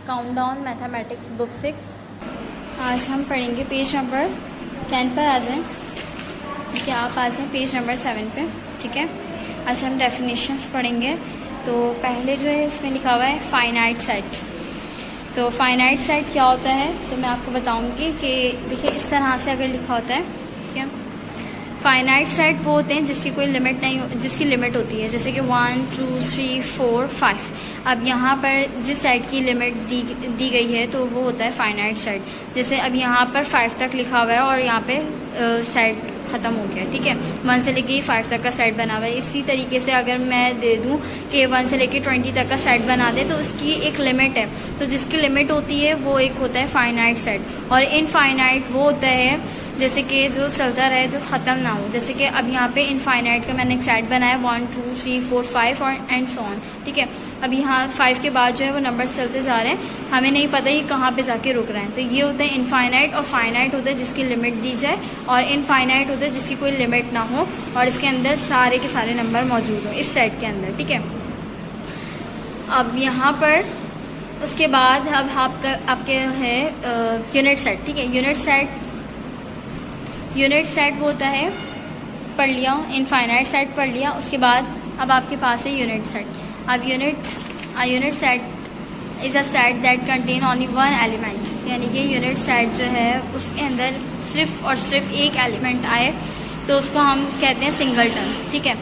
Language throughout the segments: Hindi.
Countdown mathematics book 6। आज हम पढ़ेंगे पेज नंबर 10 पर। आ जाएं, ठीक है, आप आ जाएं पेज नंबर 7 पे। ठीक है, आज हम डेफिनेशंस पढ़ेंगे। तो पहले जो है इसमें लिखा हुआ है फाइनाइट सेट। तो फाइनाइट सेट क्या होता है तो मैं आपको बताऊंगी कि देखिए इस तरह से अगर लिखा होता है, ठीक है, फाइनाइट सेट वो होते हैं जिसकी कोई लिमिट नहीं, जिसकी लिमिट होती है, जैसे कि 1 2 3 4 5। अब यहाँ पर जिस सेट की लिमिट दी गई है तो वो होता है फाइनाइट सेट। जैसे अब यहाँ पर 5 तक लिखा हुआ है और यहाँ पे सेट ख़त्म हो गया, ठीक है, 1 से लेके 5 तक का सेट बना हुआ है। इसी तरीके से अगर मैं दे दूँ कि 1 से लेके 20 तक का सेट बना दे तो उसकी एक लिमिट है। तो जिसकी लिमिट होती है वो एक होता है फाइनाइट सेट। और इनफाइनाइट वो होता है जैसे कि जो चलता रहे, जो ख़त्म ना हो। जैसे कि अब यहाँ पे इनफाइनाइट का मैंने एक सेट बनाया 1 2 3 4 5 और एंड सो ऑन, ठीक है। अब यहाँ 5 के बाद जो है वो नंबर चलते जा रहे हैं, हमें नहीं पता ये कहाँ पे जाके रुक रहे हैं। तो ये होता है इनफाइनाइट। और फाइनाइट होता है जिसकी लिमिट दी जाए, और इनफाइनाइट होता है जिसकी कोई लिमिट ना हो और इसके अंदर सारे के सारे नंबर मौजूद हो इस सेट के अंदर, ठीक है। अब यहाँ पर उसके बाद अब आपके है यूनिट सेट, ठीक है। यूनिट सेट वो होता है, पढ़ लिया, इनफाइनाइट सेट पढ़ लिया। उसके बाद अब आपके पास है यूनिट सेट। अब unit set is a set that contain only one element, यानी कि यूनिट सेट जो है उसके अंदर सिर्फ और सिर्फ एक एलिमेंट आए तो उसको हम कहते हैं सिंगलटन, ठीक है।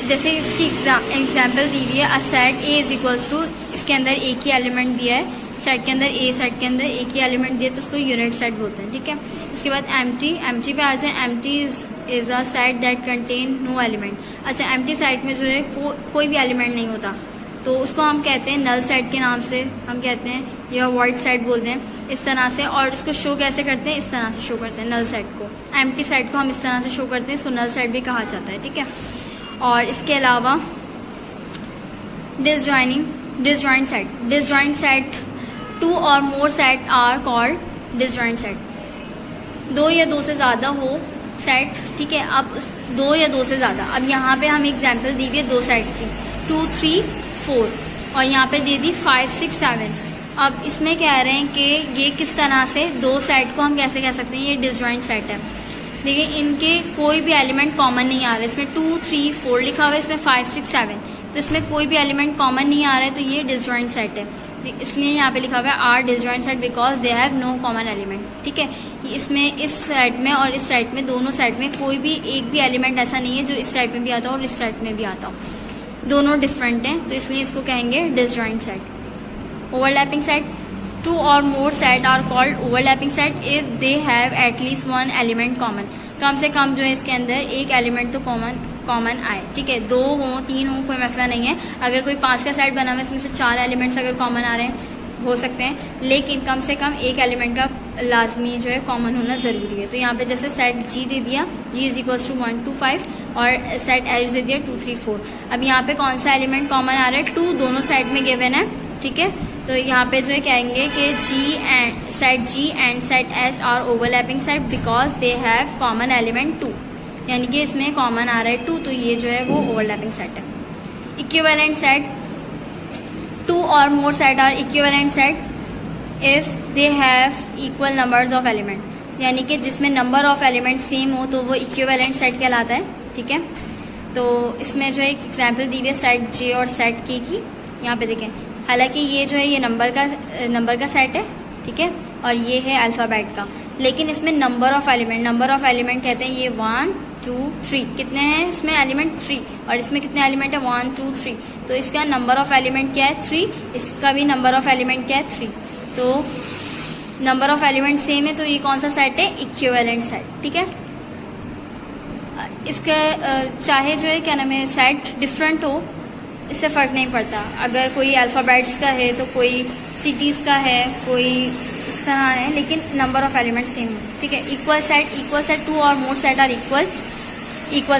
जैसे इसकी एग्जाम्पल दी हुई है, a set A is equals to, इसके अंदर एक ही एलिमेंट दिया है, सेट के अंदर सेट के अंदर एक ही एलिमेंट दिया तो उसको यूनिट सेट बोलते हैं, ठीक है। इसके बाद एम्प्टी पे आ जाए। Empty is a set that contain no element. अच्छा, एम्प्टी सेट में जो है कोई भी एलिमेंट नहीं होता तो उसको हम कहते हैं नल सेट के नाम से हम कहते हैं, या वॉइड सेट बोलते हैं इस तरह से। और इसको शो कैसे करते हैं, इस तरह से शो करते हैं नल सेट को। एम्प्टी सेट को हम इस तरह से शो करते हैं, इसको नल सेट भी कहा जाता है, ठीक है। और इसके अलावा डिसजॉइंट सेट, 2 और more set are called disjoint set. 2 या 2 से ज्यादा हो सेट, ठीक है। अब 2 या 2 से ज्यादा, अब यहाँ पे हम एग्जाम्पल दी हुई है 2 सेट की, 2 3 4 और यहाँ पे दे दी 5 6 7। अब इसमें कह रहे हैं कि ये किस तरह से 2 सेट को हम कैसे कह सकते हैं, ये डिसजॉइंट सेट है। देखिए इनके कोई भी एलिमेंट कॉमन नहीं आ रहा है। इसमें 2 3 4 लिखा हुआ है, इसमें 5 6 7, तो इसमें कोई भी एलिमेंट कॉमन नहीं आ रहा है, तो ये डिसजॉइंट सेट है। इसलिए यहाँ पे लिखा हुआ है are disjoint set because they have no common element, ठीक है। इसमें इस सेट में और इस सेट में, दोनों सेट में कोई भी एक भी एलिमेंट ऐसा नहीं है जो इस सेट में भी आता हो और इस सेट में भी आता हो, दोनों डिफरेंट हैं, तो इसलिए इसको कहेंगे डिसजॉइंट सेट। ओवरलैपिंग सेट, 2 और more set are called overlapping set if they have at least 1 element common. कम से कम जो है इसके अंदर एक एलिमेंट तो कॉमन आए, ठीक है। 2 हो 3 हो कोई मसला नहीं है। अगर कोई 5 का सेट बना हुआ है, इसमें से 4 एलिमेंट्स अगर कॉमन आ रहे हैं हो सकते हैं, लेकिन कम से कम एक एलिमेंट का लाजमी जो है कॉमन होना जरूरी है। तो यहाँ पे जैसे सेट जी दे दिया, जी इज इक्वल्स टू 1 2 5 और सेट एच दे दिया 2 3 4। अब यहाँ पे कौन सा एलिमेंट कॉमन आ रहा है, 2, दोनों सेट में गिवन है, ठीक है। तो यहाँ पे जो है कहेंगे कि set G and set H are overlapping set because they have common element 2, यानी कि इसमें कॉमन आ रहा है 2, तो ये जो है वो ओवरलैपिंग सेट है। इक्विवेलेंट सेट, 2 और more set are equivalent set if they have equal numbers of element, यानी कि जिसमें नंबर ऑफ एलिमेंट सेम हो तो वो इक्विवेलेंट सेट कहलाता है, ठीक है। तो इसमें जो है एक एग्जाम्पल दी हुई है सेट जे और सेट के की, यहाँ पे देखें। हालांकि ये जो है ये नंबर का सेट है, ठीक है, और ये है अल्फाबेट का, लेकिन इसमें नंबर ऑफ एलिमेंट कहते हैं ये 1 2 3, कितने हैं इसमें एलिमेंट 3, और इसमें कितने एलिमेंट है 1 2 3, तो इसका नंबर ऑफ एलिमेंट क्या है 3, इसका भी नंबर ऑफ एलिमेंट क्या है 3। तो नंबर ऑफ एलिमेंट सेम है, तो ये कौन सा सेट है, इक्विवेलेंट सेट, ठीक है। इसका चाहे जो है क्या नाम है सेट डिफरेंट हो, इससे फर्क नहीं पड़ता। अगर कोई अल्फाबेट्स का है तो कोई सिटीज का है, कोई इस तरह है, लेकिन नंबर ऑफ एलिमेंट सेम है, ठीक है। इक्वल सेट 2 और more set are equal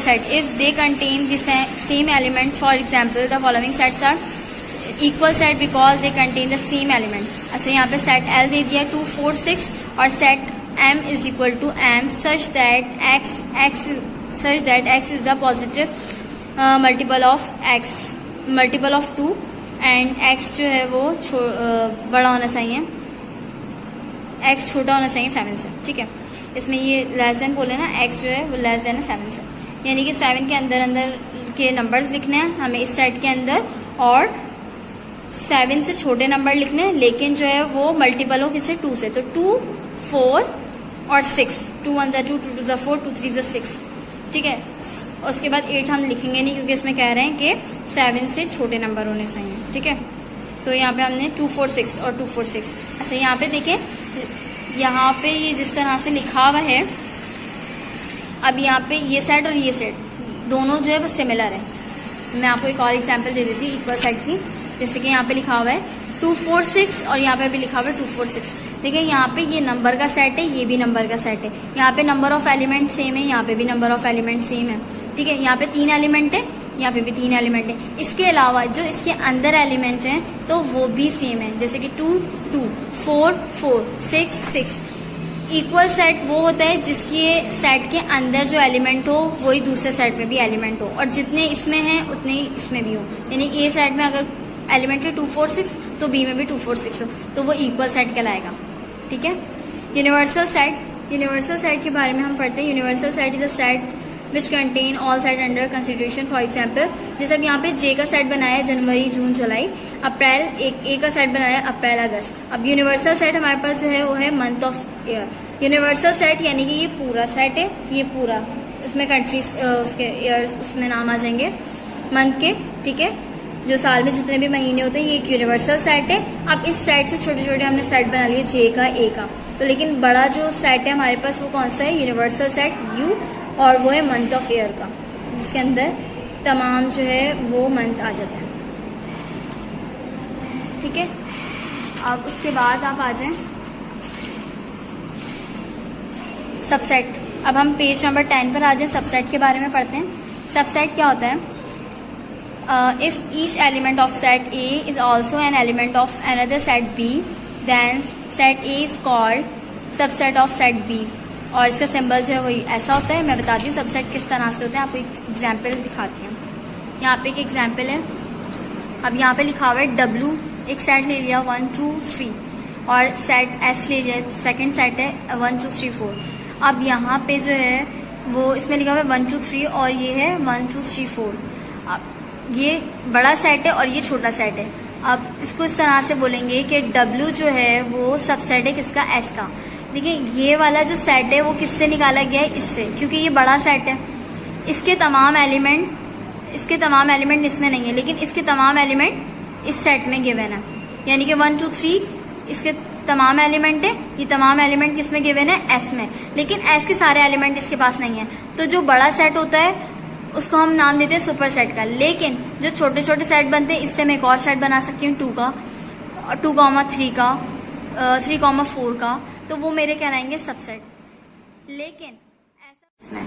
set if they contain the same element. For example the following sets are equal set because they contain the same element. अच्छा, यहाँ पे सेट एल दे दिया 2 4 6 और set M is equal to M such that X is the positive multiple of 2 and X जो है वो बड़ा होना चाहिए, एक्स छोटा होना चाहिए 7 से, ठीक है। इसमें ये लेस देन बोले ना, एक्स जो है वो लेस देन है 7 से, यानी कि 7 के अंदर अंदर के नंबर्स लिखने हैं हमें इस सेट के अंदर, और 7 से छोटे नंबर लिखने हैं, लेकिन जो है वो मल्टीपल हो किससे, 2 से। तो 2, 4 और 6, 2 1 2, 2 2 4, 2 3 6, ठीक है। उसके बाद 8 हम लिखेंगे नहीं, क्योंकि इसमें कह रहे हैं कि 7 से छोटे नंबर होने चाहिए, ठीक है। तो यहाँ पे हमने 2 4 6 और 2 4 6। अच्छा, यहाँ पे देखिए, यहाँ पे ये जिस तरह से लिखा हुआ है, अब यहाँ पे ये सेट और ये सेट दोनों जो है वो सिमिलर है। मैं आपको एक और एग्जांपल दे देती हूँ इक्वल सेट की। जैसे कि यहाँ पे लिखा हुआ है 2 4 6 और यहाँ पे भी लिखा हुआ है 2 4 6। देखिए यहाँ पे ये नंबर का सेट है, ये भी नंबर का सेट है। यहाँ पे नंबर ऑफ एलिमेंट सेम है, यहाँ पे भी नंबर ऑफ एलिमेंट सेम है, ठीक है। यहाँ पे 3 एलिमेंट है, यहाँ पे भी 3 एलिमेंट है। इसके अलावा जो इसके अंदर एलिमेंट हैं तो वो भी सेम है, जैसे कि 2 2, 4 4, 6 6। इक्वल सेट वो होता है जिसके सेट के अंदर जो एलिमेंट हो वही दूसरे सेट में भी एलिमेंट हो, और जितने इसमें हैं उतने ही इसमें भी हो। यानी ए सेट में अगर एलिमेंट है 2 4 6 तो बी में भी 2 4 6 हो, तो वो इक्वल सेट कहलाएगा, ठीक है। यूनिवर्सल सेट, यूनिवर्सल सेट के बारे में हम पढ़ते हैं। Universal set is a set which contain all set under consideration. For example, जैसे अब यहाँ पे जे का सेट बनाया जनवरी जून जुलाई, अप्रैल, ए का सेट बनाया अप्रैल अगस्त। अब यूनिवर्सल सेट हमारे पास जो है वो है month of year. Universal set यानी कि ये पूरा सेट है, ये पूरा, इसमें कंट्रीज उसके ईयर उसमें नाम आ जाएंगे मंथ के, ठीक है। जो साल में जितने भी महीने होते हैं ये एक यूनिवर्सल सेट है। अब इस सेट से छोटे छोटे हमने सेट बना लिए जे का, ए का, तो लेकिन बड़ा जो सेट है हमारे पास वो कौन सा है, यूनिवर्सल सेट यू, और वो है मंथ ऑफ ईयर का, जिसके अंदर तमाम जो है वो मंथ आ जाते हैं, ठीक है। अब उसके बाद आप आ जाएं सबसेट। अब हम पेज नंबर 10 पर आ जाएं, सबसेट के बारे में पढ़ते हैं। सबसेट क्या होता है? If each element of set A is also an element of another set B, then set A is called subset of set B। और इसका सिंबल जो है वही ऐसा होता है। मैं बताती हूँ सबसेट किस तरह से होते हैं, आपको एक एग्जाम्पल दिखाती हूँ। यहाँ पे एक एग्जाम्पल है। अब यहाँ पे लिखा हुआ है W, एक सेट ले लिया 1 2 3, और सेट S ले लिया, सेकंड सेट है 1 2 3 4। अब यहाँ पे जो है वो इसमें लिखा हुआ है 1 2 3 और ये है 1 2 3 4। अब ये बड़ा सेट है और ये छोटा सेट है। अब इसको इस तरह से बोलेंगे कि W जो है वो सबसेट है किसका, S का। देखिए ये वाला जो सेट है वो किससे निकाला गया है, इससे, क्योंकि ये बड़ा सेट है। इसके तमाम एलिमेंट इसमें नहीं है, लेकिन इसके तमाम एलिमेंट इस सेट में गिवन है। यानी कि 1 2 3 इसके तमाम एलिमेंट है, ये तमाम एलिमेंट किसमें गिवन है, S में, लेकिन S के सारे एलिमेंट इसके पास नहीं है। तो जो बड़ा सेट होता है उसको हम नाम देते हैं सुपर सेट का। लेकिन जो छोटे छोटे सेट बनते हैं, इससे मैं एक और सेट बना सकती हूँ 2 का, 2,3 का, 3,4 का, तो वो मेरे कहलाएंगे सबसेट। लेकिन ऐसा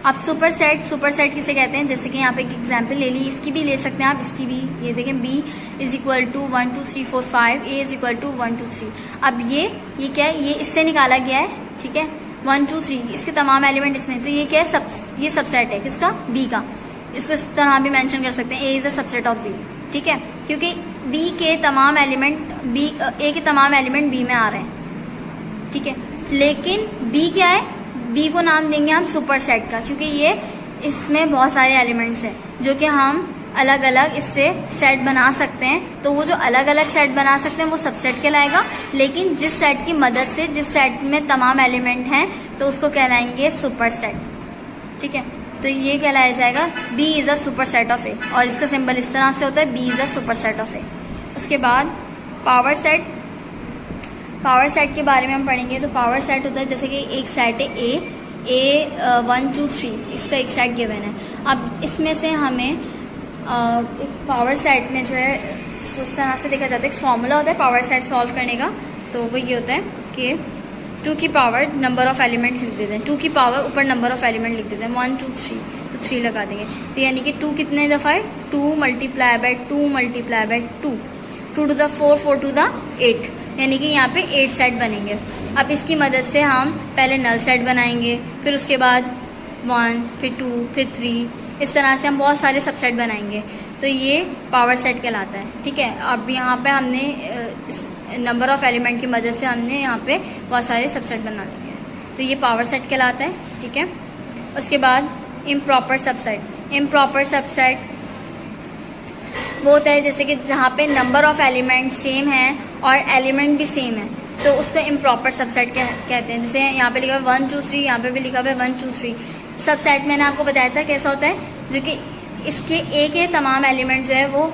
अब सुपर सेट किसे कहते हैं? जैसे कि यहाँ पे एक एग्जांपल ले ली, इसकी भी ले सकते हैं आप, इसकी भी। ये देखें B is equal to 1 2 3 4 5, A is equal to 1 2 3। अब ये क्या है, ये इससे निकाला गया है, ठीक है, 1 2 3, इसके तमाम एलिमेंट इसमें। तो ये क्या है, ये सबसेट है किसका, B का। इसको इस तरह भी मेंशन कर सकते हैं, A is a subset of B, ठीक है, क्योंकि B के तमाम एलिमेंट A के तमाम एलिमेंट B में आ रहे हैं, ठीक है। लेकिन B क्या है, B को नाम देंगे हम सुपर सेट का, क्योंकि ये इसमें बहुत सारे एलिमेंट्स हैं जो कि हम अलग अलग इससे सेट बना सकते हैं। तो वो जो अलग अलग सेट बना सकते हैं वो सबसेट कहलाएगा। लेकिन जिस सेट की मदद से, जिस सेट में तमाम एलिमेंट हैं, तो उसको कहलाएंगे सुपर सेट, ठीक है। तो ये कहलाया जाएगा B is a super set of A, और इसका सिंबल इस तरह से होता है, B is a super set of A। उसके बाद पावर सेट के बारे में हम पढ़ेंगे। तो पावर सेट होता है जैसे कि एक सेट है A 1 2 3, इसका एक सेट गिवन है। अब इसमें से हमें एक पावर सेट में जो है उस तरह से देखा जाता है, एक फॉर्मूला होता है पावर सेट सॉल्व करने का। तो वो ये होता है कि 2 की पावर नंबर ऑफ एलिमेंट लिख देते हैं, 2 की पावर ऊपर नंबर ऑफ एलिमेंट लिख देते हैं, 1 2 3, तो 3 लगा देंगे। तो यानी कि 2 कितने दफा है, 2 multiply by 2 multiply by 2, 2 to the 4, 4 to the 8, यानी कि यहाँ पे 8 सेट बनेंगे। अब इसकी मदद से हम पहले नल सेट बनाएंगे, फिर उसके बाद 1, फिर 2, फिर 3, इस तरह से हम बहुत सारे सबसेट बनाएंगे। तो ये पावर सेट कहलाता है। ठीक है, अब यहाँ पे हमने नंबर ऑफ एलिमेंट की मदद से हमने यहाँ पे बहुत सारे सबसेट बना लिए हैं, तो ये पावर सेट कहलाता है। ठीक है, उसके बाद इम्प्रॉपर सबसेट। इम्प्रॉपर सबसेट वो होता है जैसे कि जहाँ पे नंबर ऑफ एलिमेंट सेम है और एलिमेंट भी सेम है, तो उसको इम्प्रॉपर सबसेट कहते हैं। जैसे यहाँ पे लिखा है 1 2 3, यहाँ पे भी लिखा हुआ है 1 2 3। सबसेट मैंने आपको बताया था कैसा होता है, जो कि इसके ए के तमाम एलिमेंट जो है वो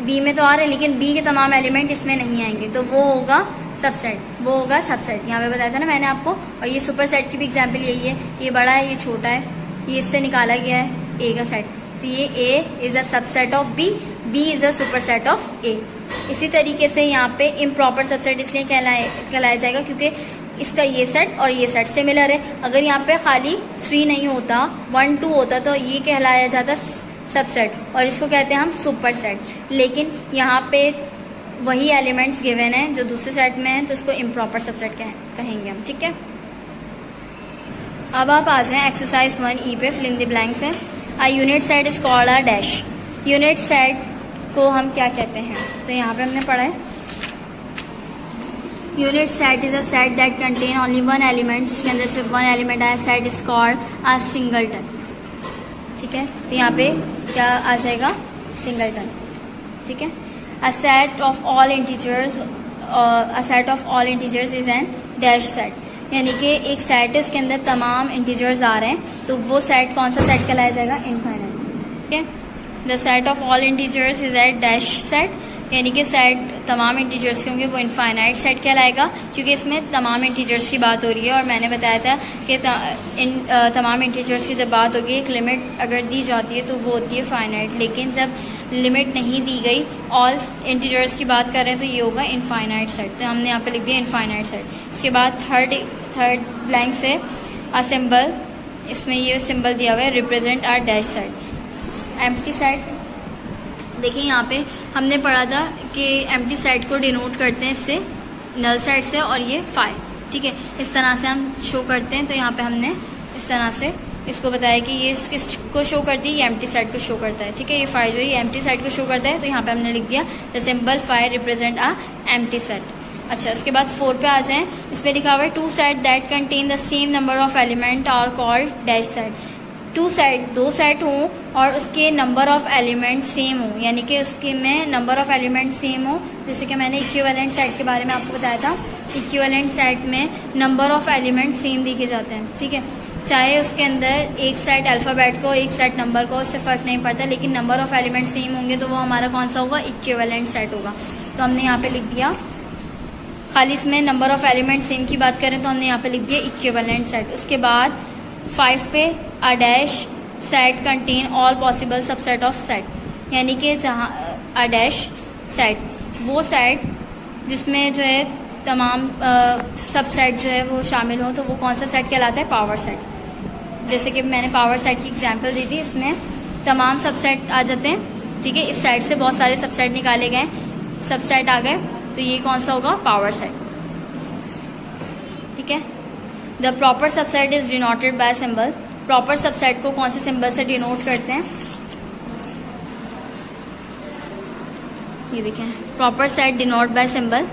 बी में तो आ रहे हैं, लेकिन बी के तमाम एलिमेंट इसमें नहीं आएंगे, तो वो होगा सबसेट। वो होगा सबसेट, यहाँ पे बताया था ना मैंने आपको। और ये सुपर सेट की भी एग्जाम्पल यही है, ये बड़ा है, ये छोटा है, ये इससे निकाला गया है ए का सेट, तो ये A is a subset of B, B is a super set of A. इसी तरीके से यहाँ पे इम्प्रॉपर सबसेट इसलिए कहलाया जाएगा क्योंकि इसका ये सेट और ये सेट सिमिलर है। अगर यहाँ पे खाली 3 नहीं होता, 1 2 होता, तो ये कहलाया जाता सबसेट, और इसको कहते हैं हम सुपर सेट। लेकिन यहाँ पे वही एलिमेंट्स गिवन है जो दूसरे सेट में है, तो इसको इम्प्रॉपर सबसेट कहेंगे हम। ठीक है, अब आप आ जाए एक्सरसाइज 1E पे, फिल इन द ब्लैंक्स है। A unit set is called a dash. Unit set को हम क्या कहते हैं, तो यहाँ पे हमने पढ़ा है unit set is a set that contain only 1 element, जिसके अंदर सिर्फ 1 एलिमेंट है। Set is called a singleton. ठीक है, तो यहाँ पे क्या आ जाएगा, सिंगलटन। ठीक है, a set of all integers, a set of all integers is an dash set, यानी कि एक सेट है उसके अंदर तमाम इंटीजर्स आ रहे हैं, तो वो सेट कौन सा सेट कहलाया जाएगा, इनफाइनाइट। ठीक है, the set of all integers is a dash set, यानी कि सेट तमाम इंटीजर्स के होंगे वो इनफाइनाइट सेट कहलाएगा, क्योंकि इसमें तमाम इंटीजर्स की बात हो रही है। और मैंने बताया था कि तमाम इंटीजर्स की जब बात होगी, एक लिमिट अगर दी जाती है तो वो होती है फाइनाइट, लेकिन जब लिमिट नहीं दी गई, ऑल इंटीजर्स की बात कर रहे हैं, तो ये होगा इनफाइनाइट सेट। तो हमने यहाँ पे लिख दिया इनफाइनाइट सेट। इसके बाद थर्ड ब्लैंक से अ सिंबल, इसमें ये सिंबल दिया हुआ है represent are dash set. Empty set, देखिए यहाँ पे हमने पढ़ा था कि एम्प्टी सेट को डिनोट करते हैं इससे, नल सेट से, और ये 5। ठीक है, इस तरह से हम शो करते हैं। तो यहाँ पे हमने इस तरह से इसको बताया कि ये किसको शो करती है, ये एम्प्टी सेट को शो करता है। ठीक है, ये 5 जो है ये एम्प्टी सेट को शो करता है, तो यहाँ पे हमने लिख दिया the symbol 5 represent a empty set. अच्छा, उसके बाद 4 पे आ जाएं, इसमें लिखा हुआ है 2 set that contain the same number of element are called dash set. 2 set, 2 set हों और उसके नंबर ऑफ एलिमेंट सेम हो, यानी कि उसके में नंबर ऑफ एलिमेंट सेम हो। जैसे कि मैंने इक्विवेलेंट सेट के बारे में आपको बताया था, इक्विवेलेंट सेट में नंबर ऑफ एलिमेंट सेम देखे जाते हैं। ठीक है, चाहे उसके अंदर एक सेट अल्फाबेट को, एक सेट नंबर को, उससे फर्क नहीं पड़ता, लेकिन नंबर ऑफ एलिमेंट सेम होंगे तो वो हमारा कौन सा होगा, इक्विवेलेंट सेट होगा। तो हमने यहाँ पे लिख दिया, खाली इसमें नंबर ऑफ एलिमेंट सेम की बात करें तो हमने यहाँ पे लिख दिया इक्विवेलेंट सेट। उसके बाद 5 पे a dash set contain all possible subset of set, यानी कि जहाँ अ डैश सेट वो सेट जिसमें जो है तमाम सबसेट जो है वो शामिल हो, तो वो कौन सा सेट कहलाता है, पावर सेट। जैसे कि मैंने पावर सेट की एग्जांपल दी थी, इसमें तमाम सबसेट आ जाते हैं। ठीक है, इस सेट से बहुत सारे सबसेट निकाले गए, सबसेट आ गए, तो ये कौन सा होगा, पावर सेट। ठीक है, the proper subset is denoted by symbol. Proper subset को कौन से सिंबल से डिनोट करते हैं, ये देखें, proper set denote bye symbol,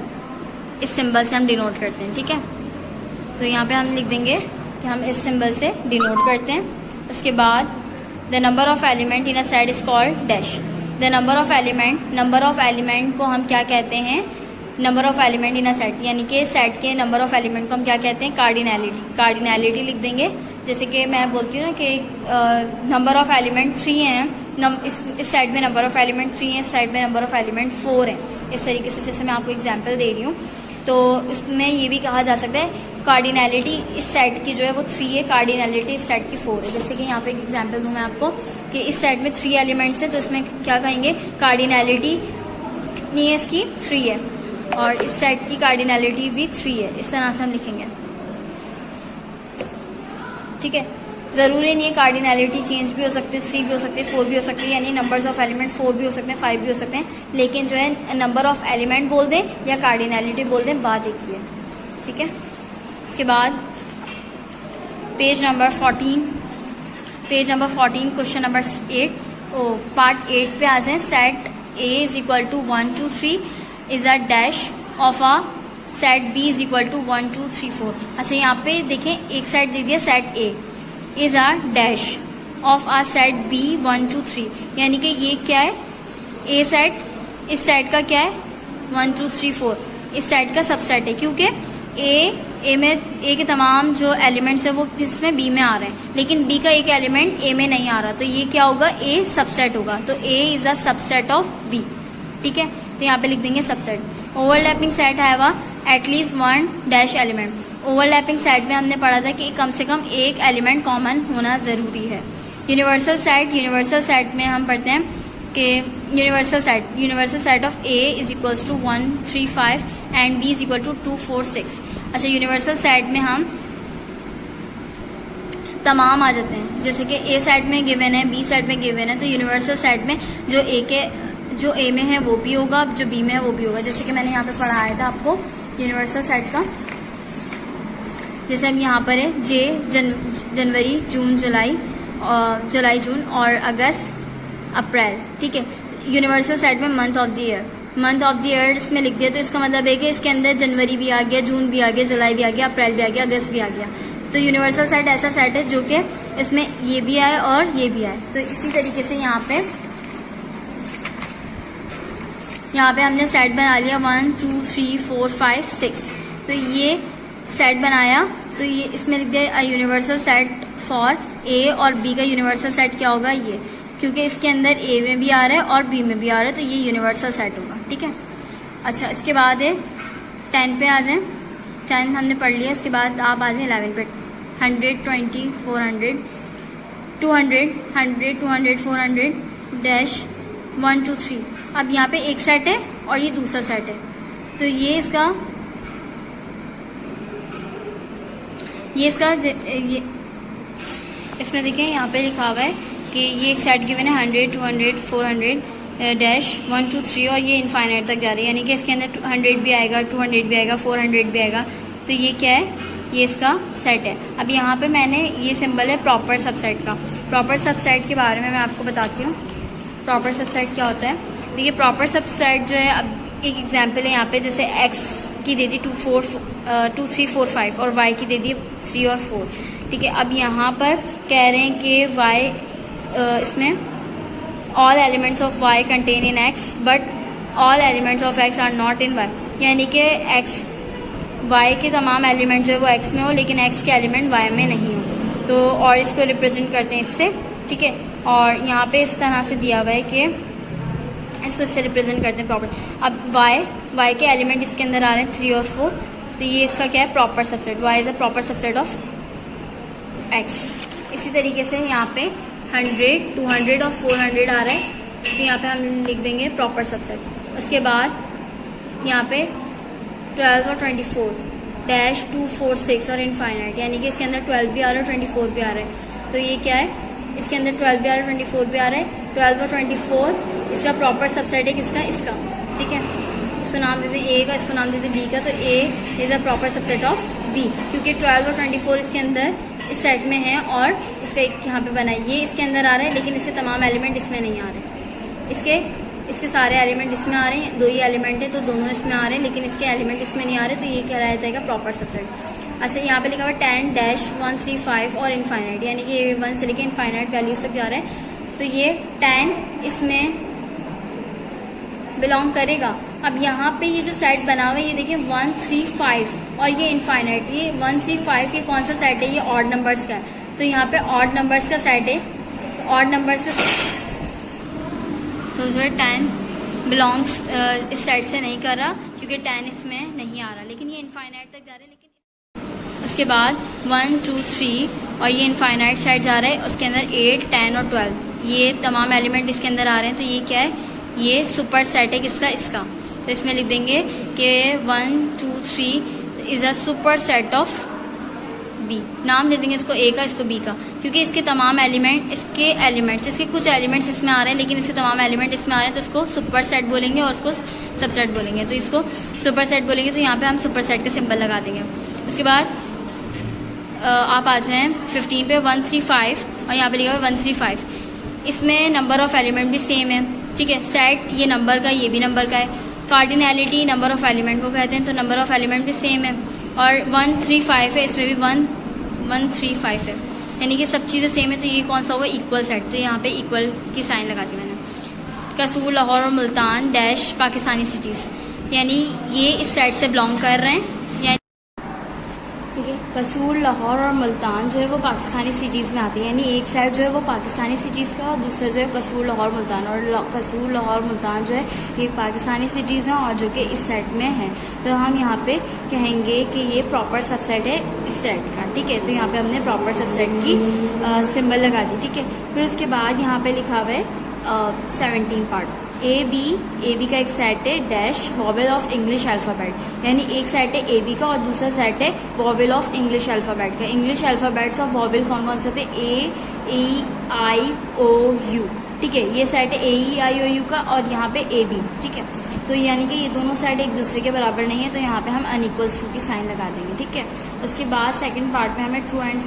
इस सिंबल से हम डिनोट करते हैं। ठीक है, तो यहाँ पे हम लिख देंगे कि हम इस सिंबल से डिनोट करते हैं। उसके बाद the number of element in a set is called dash. The number of element को हम क्या कहते हैं, number of element in a set, यानी कि सेट के नंबर ऑफ एलिमेंट को हम क्या कहते हैं, कार्डिनैलिटी। कार्डिनैलिटी लिख देंगे। जैसे कि मैं बोलती हूँ ना कि नंबर ऑफ एलिमेंट 3 हैं, इस सेट में नंबर ऑफ एलिमेंट 3 है, इस सेट में नंबर ऑफ एलिमेंट 4 है। इस तरीके से जैसे मैं आपको एग्जांपल दे रही हूँ, तो इसमें ये भी कहा जा सकता है कार्डिनैलिटी इस सेट की जो है वो 3 है, कार्डिनैलिटी इस सेट की 4 है। जैसे कि यहाँ पे एक एग्जांपल दूं मैं आपको कि इस सेट में 3 एलिमेंट्स है, तो इसमें क्या कहेंगे, कार्डिनैलिटी कितनी है इसकी, 3 है, और इस सेट की कार्डिनैलिटी भी 3 है। इस तरह से हम लिखेंगे। ठीक है, जरूरी नहीं है कार्डिनैलिटी चेंज भी हो सकती है, 3 भी हो सकती है, 4 भी हो सकती है, यानी नंबर्स ऑफ एलिमेंट 4 भी हो सकते हैं, 5 भी हो सकते हैं, लेकिन जो है नंबर ऑफ एलिमेंट बोल दें या कार्डिनैलिटी बोल दें, बात एक ही है। ठीक है, इसके बाद page number 14, question number 8। Part 8 पे आ जाए। Set A is equal to 1 2 3 is a dash of a set B is equal to 1 2 3 4। अच्छा यहाँ पे देखें एक सेट दे दिया set A is a dash of a set B 1 2 3, यानी कि ये क्या है, A सेट इस सेट का क्या है 1 2 3 4 इस सेट का सबसेट है, क्योंकि A के तमाम जो एलिमेंट्स है वो किसमें B में आ रहे हैं, लेकिन B का एक एलिमेंट A में नहीं आ रहा, तो ये क्या होगा A सबसेट होगा, तो A is a subset of B। ठीक है, तो यहाँ पे लिख देंगे subset. Overlapping set have a at least one dash element. Overlapping set में हमने पढ़ा था कि कम से कम एक एलिमेंट कॉमन होना जरूरी है। यूनिवर्सल सेट में हम पढ़ते हैं कि universal set of A is equals to 1 3 5 and B is equal to 2 4 6। अच्छा यूनिवर्सल सेट में हम तमाम आ जाते हैं, जैसे कि A सेट में गिवन है, B सेट में गिवन है, तो यूनिवर्सल सेट में जो A में है वो भी होगा, जो B में है वो भी होगा। जैसे कि मैंने यहाँ पे पढ़ाया था आपको यूनिवर्सल सेट का, जैसे हम यहाँ पर है जनवरी जून जुलाई जून और अगस्त अप्रैल। ठीक है, यूनिवर्सल सेट में मंथ ऑफ द ईयर इसमें लिख दिया, तो इसका मतलब है कि इसके अंदर जनवरी भी आ गया, जून भी आ गया, जुलाई भी आ गया, अप्रैल भी आ गया, अगस्त भी आ गया। तो यूनिवर्सल सेट ऐसा सेट है जो कि इसमें ये भी आए और ये भी आए। तो इसी तरीके से यहाँ पे हमने सेट बना लिया 1 2 3 4 5 6। तो ये सेट बनाया, तो ये इसमें लिख दिया यूनिवर्सल सेट फॉर A और B का यूनिवर्सल सेट क्या होगा ये, क्योंकि इसके अंदर A में भी आ रहा है और B में भी आ रहा है, तो ये यूनिवर्सल सेट होगा। ठीक है, अच्छा इसके बाद है 10 पे आ जाए। 10 हमने पढ़ लिया, इसके बाद आप आ जाए 11 पे। 100 20 400 200 100 200 400 डैश 1 2 3। अब यहाँ पे एक सेट है और ये दूसरा सेट है, तो ये इसमें देखिए यहाँ पे लिखा हुआ है कि ये एक सेट गिवन है 100 200 400 डैश 1 2 3 और ये इनफाइनाइट तक जा रही है, यानी कि इसके अंदर 100 भी आएगा, 200 भी आएगा, 400 भी आएगा। तो ये क्या है, ये इसका सेट है। अब यहाँ पे मैंने ये सिंबल है प्रॉपर सबसेट का। प्रॉपर सबसेट के बारे में मैं आपको बताती हूँ प्रॉपर सबसेट क्या होता है। देखिए प्रॉपर सबसेट जो है, अब एक एग्जाम्पल है यहाँ पे, जैसे x की दे दी 2 3 4 5 और y की दे दी 3 और 4। ठीक है, अब यहाँ पर कह रहे हैं कि y इसमें all elements of y contain in x but all elements of x are not in y, यानी कि y के तमाम एलिमेंट जो है वो x में हो, लेकिन x के एलिमेंट y में नहीं हो। तो और इसको रिप्रेजेंट करते हैं इससे। ठीक है, और यहाँ पे इस तरह से दिया हुआ है कि इसको इससे रिप्रेजेंट करते हैं प्रॉपर। अब y के एलिमेंट इसके अंदर आ रहे हैं 3 और 4, तो ये इसका क्या है, proper subset. y is a proper subset of x। इसी तरीके से यहाँ पे 100 200 और 400 आ रहा है, तो यहाँ पे हम लिख देंगे प्रॉपर सबसेट। उसके बाद यहाँ पे 12 और 24 डैश 2 4 6 और इनफाइनाइट, यानी कि इसके अंदर 12 भी आ रहा है 24 भी आ रहा है। तो ये क्या है, इसके अंदर 12 भी आ रहा है 24 भी आ रहा है। 12 और 24 इसका प्रॉपर सबसेट है किसका, इसका। ठीक है, इसको नाम देते A का, इसको नाम देते B का। तो A is a proper subset of B, क्योंकि 12 और 24 इसके अंदर इस सेट में है और इसका एक यहाँ पे बना है, ये इसके अंदर आ रहा है, लेकिन इसके तमाम एलिमेंट इसमें नहीं आ रहे। इसके सारे एलिमेंट इसमें आ रहे हैं, 2 ही एलिमेंट है तो दोनों इसमें आ रहे हैं, लेकिन इसके एलिमेंट इसमें नहीं आ रहे, तो ये कहलाया जाएगा प्रॉपर सबसेट। अच्छा यहाँ पे लिखा हुआ 10 डैश 1 3 5 और इनफाइनाइट, यानी कि ये 1 से लेकर इनफाइनाइट वैल्यूज तक जा रहा है, तो ये 10 इसमें बिलोंग करेगा। अब यहाँ पे ये जो सेट बना हुआ है, ये देखिए 1 3 5 और ये इनफाइनाइट, ये 1 3 5 ये कौन सा सेट है, ये ऑड नंबर्स का है, तो यहाँ पे ऑड नंबर्स का सेट है। तो ऑड नंबर्स का तो जो है 10 बिलोंग्स इस सेट से नहीं कर रहा, क्योंकि 10 इसमें नहीं आ रहा, लेकिन ये इनफाइनाइट तक जा रहा है। लेकिन उसके बाद 1 2 3 और ये इनफाइनाइट सेट जा रहा है, उसके अंदर 8 10 और 12 ये तमाम एलिमेंट इसके अंदर आ रहे हैं, तो ये क्या है, ये सुपर सेट है किसका, इसका। तो इसमें लिख देंगे कि 1 2 3 is a super set of B। नाम दे देंगे इसको A का, इसको B का, क्योंकि इसके तमाम एलिमेंट इसके कुछ एलिमेंट्स इसमें आ रहे हैं, लेकिन इसके तमाम एलिमेंट इसमें आ रहे हैं, तो इसको सुपर सेट बोलेंगे और उसको सबसेट बोलेंगे। तो इसको सुपर सेट बोलेंगे, तो यहाँ पे हम सुपर सेट का सिंबल लगा देंगे। उसके बाद आप आ जाएं 15 पे 1 3 5 और यहाँ पे लिखा हुआ 1 3 5। इसमें नंबर ऑफ एलिमेंट भी सेम है, ठीक है। सेट ये नंबर का, ये भी नंबर का है। कार्डिनैलिटी नंबर ऑफ एलिमेंट को कहते हैं, तो नंबर ऑफ एलिमेंट भी सेम है। और 135 है, इसमें भी 135 है, यानी कि सब चीज़ें सेम है। तो ये कौन सा होगा, इक्वल सेट। तो यहाँ पे इक्वल की साइन लगा दी मैंने। कसूर, लाहौर और मुल्तान डैश पाकिस्तानी सिटीज़, यानी ये इस सेट से बिलोंग कर रहे हैं। ठीक है, कसूर, लाहौर और मुल्तान जो है वो पाकिस्तानी सिटीज़ में आती है, यानी एक साइड जो है वो पाकिस्तानी सिटीज़ का और दूसरा जो है कसूर, लाहौर, मुल्तान। और कसूर, लाहौर, मुल्तान जो है ये पाकिस्तानी सिटीज़ हैं और जो कि इस सेट में है। तो हम यहाँ पे कहेंगे कि ये प्रॉपर सबसेट है इस सेट का, ठीक है। तो यहाँ पे हमने प्रॉपर सबसेट की सिंबल लगा दी, ठीक है। फिर उसके बाद यहाँ पे लिखा हुआ है 17 पार्ट। ए बी का एक सेट है dash vowel of English alphabet, यानी एक सेट है ए बी का और दूसरा सेट है वॉवेल ऑफ इंग्लिश अल्फ़ाबेट का। इंग्लिश अल्फ़ाबेट्स ऑफ वॉवेल कौन कौन से होते हैं, ए ई आई ओ यू, ठीक है। ये सेट है ए ई आई ओ यू का और यहाँ पे ए बी, ठीक है। तो यानी कि ये दोनों सेट एक दूसरे के बराबर नहीं है, तो यहाँ पे हम अनइक्वल्स टू की साइन लगा देंगे, ठीक है। उसके बाद सेकंड पार्ट में हमें ट्रू एंड